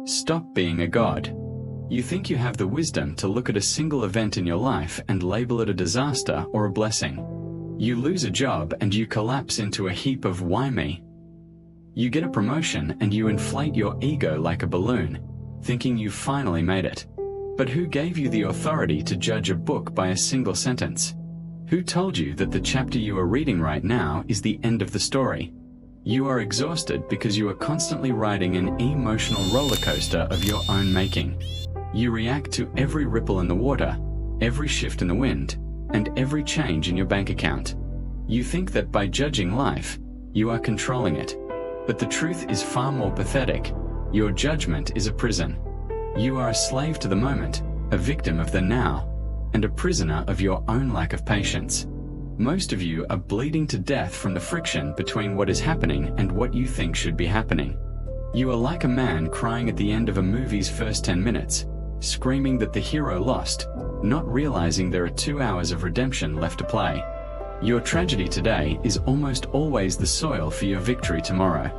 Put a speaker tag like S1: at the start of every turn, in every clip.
S1: Stop being a god. You think you have the wisdom to look at a single event in your life and label it a disaster or a blessing. You lose a job and you collapse into a heap of why me. You get a promotion and you inflate your ego like a balloon, thinking you've finally made it. But who gave you the authority to judge a book by a single sentence? Who told you that the chapter you are reading right now is the end of the story? You are exhausted because you are constantly riding an emotional roller coaster of your own making. You react to every ripple in the water, every shift in the wind, and every change in your bank account. You think that by judging life, you are controlling it. But the truth is far more pathetic. Your judgment is a prison. You are a slave to the moment, a victim of the now, and a prisoner of your own lack of patience. Most of you are bleeding to death from the friction between what is happening and what you think should be happening. You are like a man crying at the end of a movie's first 10 minutes, screaming that the hero lost, not realizing there are 2 hours of redemption left to play. Your tragedy today is almost always the soil for your victory tomorrow.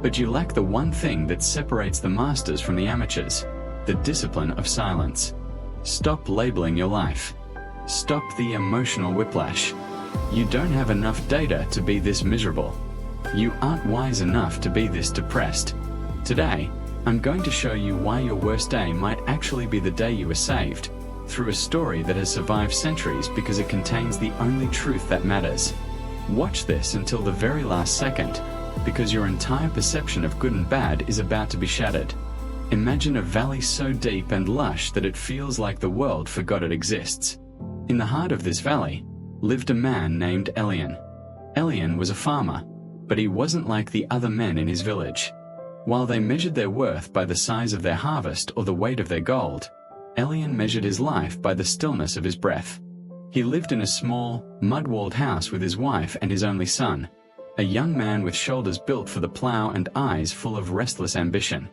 S1: But you lack the one thing that separates the masters from the amateurs, the discipline of silence. Stop labeling your life. Stop the emotional whiplash. You don't have enough data to be this miserable. You aren't wise enough to be this depressed. Today, I'm going to show you why your worst day might actually be the day you were saved, through a story that has survived centuries because it contains the only truth that matters. Watch this until the very last second, because your entire perception of good and bad is about to be shattered. Imagine a valley so deep and lush that it feels like the world forgot it exists. In the heart of this valley lived a man named Elian. Elian was a farmer, but he wasn't like the other men in his village. While they measured their worth by the size of their harvest or the weight of their gold, Elian measured his life by the stillness of his breath. He lived in a small, mud-walled house with his wife and his only son, a young man with shoulders built for the plow and eyes full of restless ambition.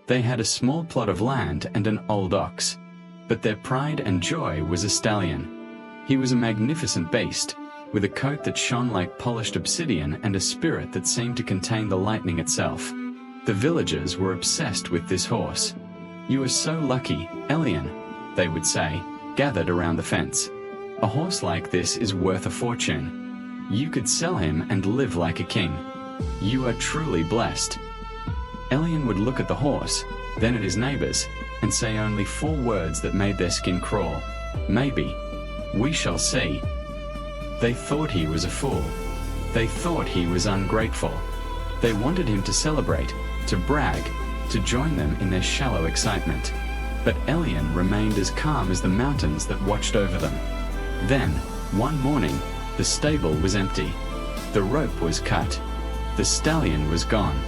S1: They had a small plot of land and an old ox, but their pride and joy was a stallion. He was a magnificent beast, with a coat that shone like polished obsidian and a spirit that seemed to contain the lightning itself. The villagers were obsessed with this horse. "You are so lucky, Elian," they would say, gathered around the fence. "A horse like this is worth a fortune. You could sell him and live like a king. You are truly blessed." Elian would look at the horse, then at his neighbors, and say only 4 words that made their skin crawl. "Maybe. We shall see." They thought he was a fool. They thought he was ungrateful. They wanted him to celebrate, to brag, to join them in their shallow excitement. But Elian remained as calm as the mountains that watched over them. Then, one morning, the stable was empty. The rope was cut. The stallion was gone.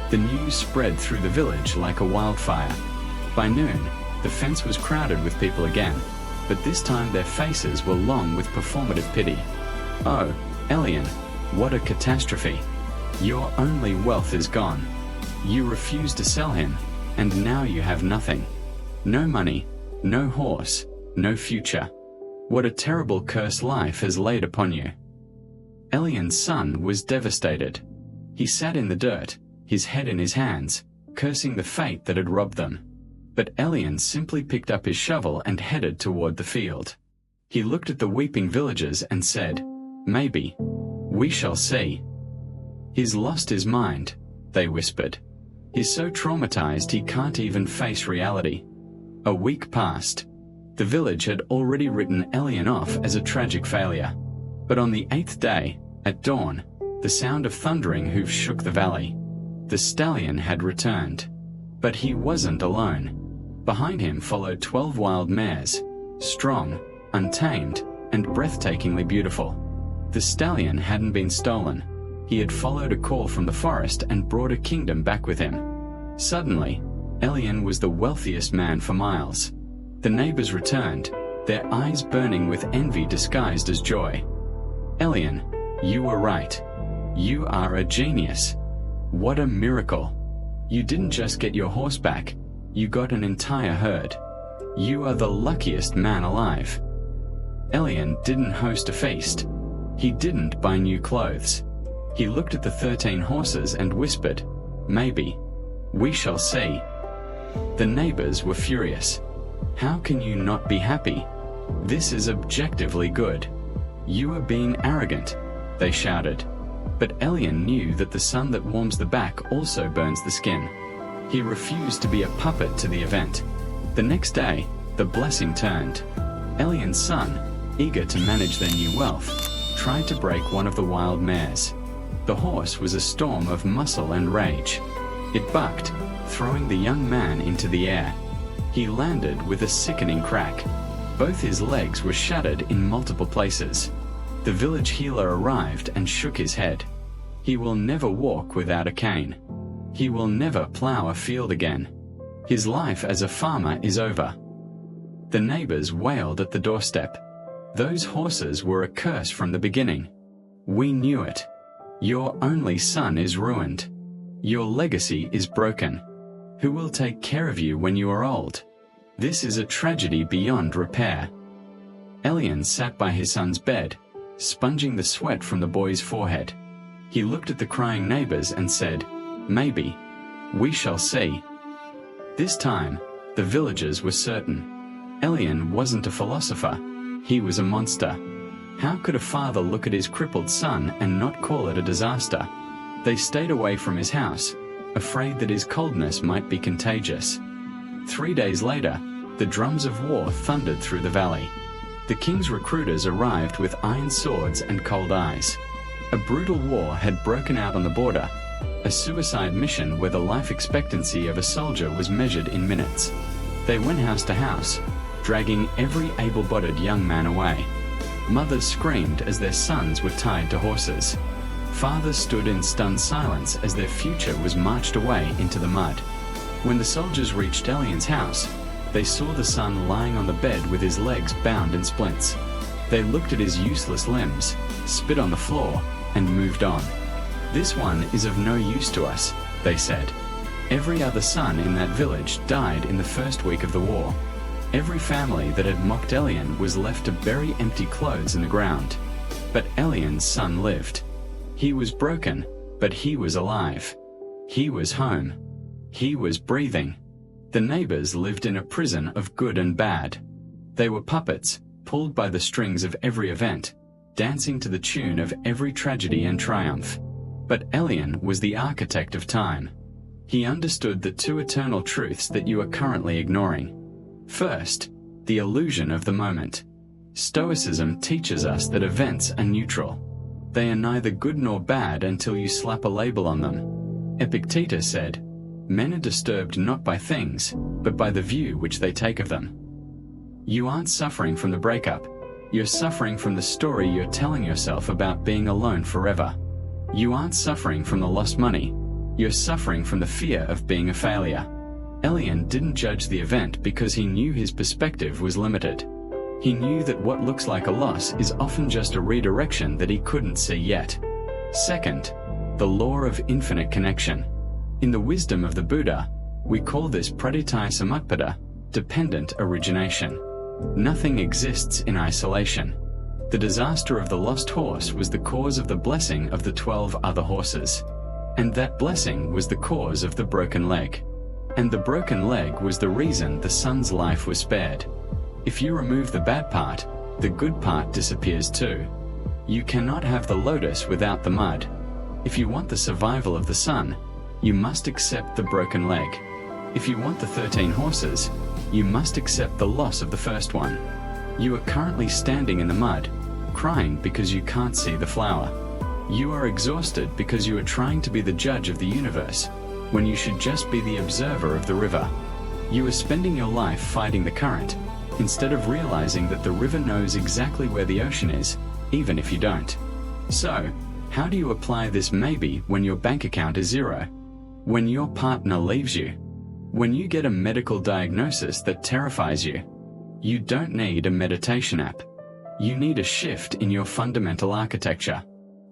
S1: The news spread through the village like a wildfire. By noon, the fence was crowded with people again, but this time their faces were long with performative pity. "Oh, Elian, what a catastrophe. Your only wealth is gone. You refused to sell him, and now you have nothing. No money, no horse, no future. What a terrible curse life has laid upon you." Elian's son was devastated. He sat in the dirt, his head in his hands, cursing the fate that had robbed them. But Elian simply picked up his shovel and headed toward the field. He looked at the weeping villagers and said, "Maybe. We shall see." "He's lost his mind," they whispered. "He's so traumatized he can't even face reality." A week passed. The village had already written Elian off as a tragic failure. But on the 8th day, at dawn, the sound of thundering hooves shook the valley. The stallion had returned. But he wasn't alone. Behind him followed 12 wild mares, strong, untamed, and breathtakingly beautiful. The stallion hadn't been stolen. He had followed a call from the forest and brought a kingdom back with him. Suddenly, Elian was the wealthiest man for miles. The neighbors returned, their eyes burning with envy disguised as joy. "Elian, you were right. You are a genius. What a miracle. You didn't just get your horse back, you got an entire herd. You are the luckiest man alive." Elian didn't host a feast. He didn't buy new clothes. He looked at the 13 horses and whispered, "Maybe. We shall see." The neighbors were furious. "How can you not be happy? This is objectively good. You are being arrogant," they shouted. But Elian knew that the sun that warms the back also burns the skin. He refused to be a puppet to the event. The next day, the blessing turned. Elian's son, eager to manage their new wealth, tried to break one of the wild mares. The horse was a storm of muscle and rage. It bucked, throwing the young man into the air. He landed with a sickening crack. Both his legs were shattered in multiple places. The village healer arrived and shook his head. He will never walk without a cane. He will never plow a field again. His life as a farmer is over. The neighbors wailed at the doorstep. "Those horses were a curse from the beginning. We knew it. Your only son is ruined. Your legacy is broken. Who will take care of you when you are old? This is a tragedy beyond repair." Elian sat by his son's bed, sponging the sweat from the boy's forehead. He looked at the crying neighbors and said, "Maybe. We shall see." This time, the villagers were certain. Elian wasn't a philosopher. He was a monster. How could a father look at his crippled son and not call it a disaster? They stayed away from his house, afraid that his coldness might be contagious. 3 days later, the drums of war thundered through the valley. The king's recruiters arrived with iron swords and cold eyes. A brutal war had broken out on the border, a suicide mission where the life expectancy of a soldier was measured in minutes. They went house to house, dragging every able-bodied young man away. Mothers screamed as their sons were tied to horses. Fathers stood in stunned silence as their future was marched away into the mud. When the soldiers reached Elian's house, they saw the son lying on the bed with his legs bound in splints. They looked at his useless limbs, spit on the floor, and moved on. "This one is of no use to us," they said. Every other son in that village died in the first week of the war. Every family that had mocked Elian was left to bury empty clothes in the ground. But Elian's son lived. He was broken, but he was alive. He was home. He was breathing. The neighbors lived in a prison of good and bad. They were puppets, pulled by the strings of every event, dancing to the tune of every tragedy and triumph. But Elian was the architect of time. He understood the two eternal truths that you are currently ignoring. First, the illusion of the moment. Stoicism teaches us that events are neutral. They are neither good nor bad until you slap a label on them. Epictetus said, "Men are disturbed not by things, but by the view which they take of them." You aren't suffering from the breakup. You're suffering from the story you're telling yourself about being alone forever. You aren't suffering from the lost money. You're suffering from the fear of being a failure. Elian didn't judge the event because he knew his perspective was limited. He knew that what looks like a loss is often just a redirection that he couldn't see yet. Second, the law of infinite connection. In the wisdom of the Buddha, we call this praditya samutpada, dependent origination. Nothing exists in isolation. The disaster of the lost horse was the cause of the blessing of the 12 other horses. And that blessing was the cause of the broken leg. And the broken leg was the reason the son's life was spared. If you remove the bad part, the good part disappears too. You cannot have the lotus without the mud. If you want the survival of the son, you must accept the broken leg. If you want the 13 horses, you must accept the loss of the first one. You are currently standing in the mud, crying because you can't see the flower. You are exhausted because you are trying to be the judge of the universe, when you should just be the observer of the river. You are spending your life fighting the current, instead of realizing that the river knows exactly where the ocean is, even if you don't. So, how do you apply this maybe when your bank account is zero? When your partner leaves you? When you get a medical diagnosis that terrifies you? You don't need a meditation app. You need a shift in your fundamental architecture.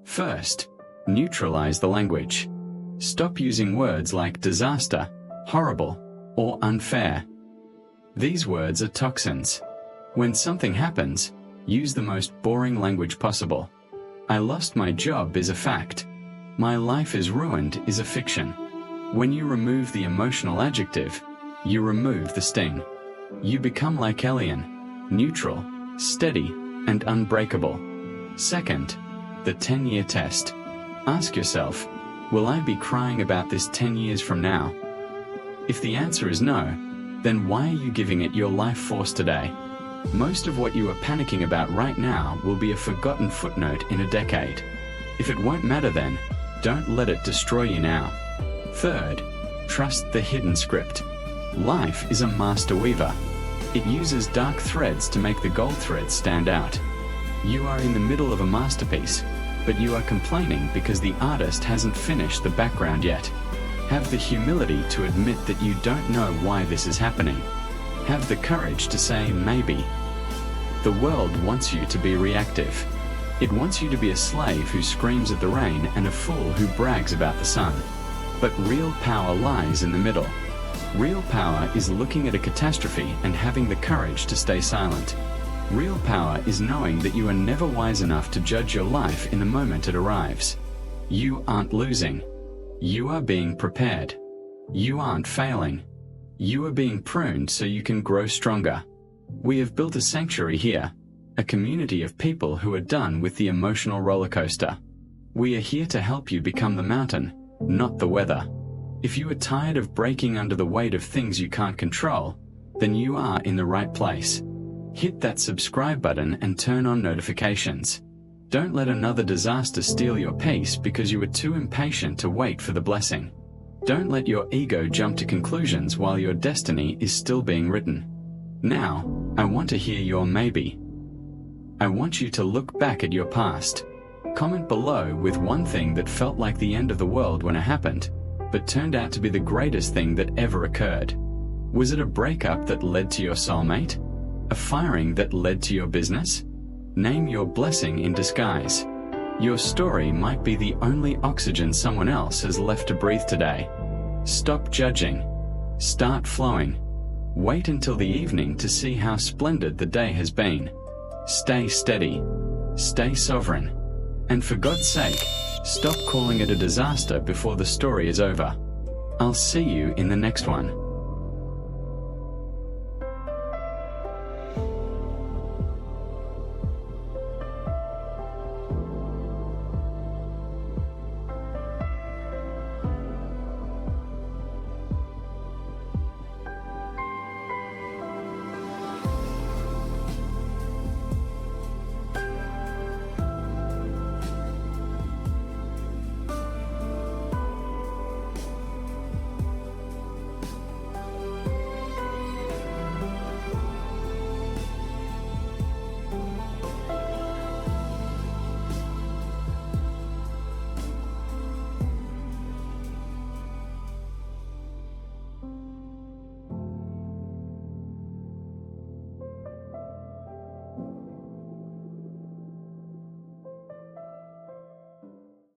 S1: First, neutralize the language. Stop using words like disaster, horrible, or unfair. These words are toxins. When something happens, use the most boring language possible. I lost my job is a fact. My life is ruined is a fiction. When you remove the emotional adjective, You remove the sting. You become like Elian, neutral, steady, and unbreakable. Second, the 10-year test. Ask yourself, will I be crying about this 10 years from now? If the answer is no, then why are you giving it your life force today? Most of what you are panicking about right now will be a forgotten footnote in a decade. If it won't matter then, don't let it destroy you now. Third, trust the hidden script. Life is a master weaver. It uses dark threads to make the gold threads stand out. You are in the middle of a masterpiece, but you are complaining because the artist hasn't finished the background yet. Have the humility to admit that you don't know why this is happening. Have the courage to say maybe. The world wants you to be reactive. It wants you to be a slave who screams at the rain and a fool who brags about the sun. But real power lies in the middle. Real power is looking at a catastrophe and having the courage to stay silent. Real power is knowing that you are never wise enough to judge your life in the moment it arrives. You aren't losing. You are being prepared. You aren't failing. You are being pruned so you can grow stronger. We have built a sanctuary here, a community of people who are done with the emotional roller coaster. We are here to help you become the mountain, not the weather. If you are tired of breaking under the weight of things you can't control, then you are in the right place. Hit that subscribe button and turn on notifications. Don't let another disaster steal your peace because you are too impatient to wait for the blessing. Don't let your ego jump to conclusions while your destiny is still being written. Now, I want to hear your maybe. I want you to look back at your past. Comment below with one thing that felt like the end of the world when it happened, but turned out to be the greatest thing that ever occurred. Was it a breakup that led to your soulmate? A firing that led to your business? Name your blessing in disguise. Your story might be the only oxygen someone else has left to breathe today. Stop judging. Start flowing. Wait until the evening to see how splendid the day has been. Stay steady. Stay sovereign. And for God's sake, stop calling it a disaster before the story is over. I'll see you in the next one.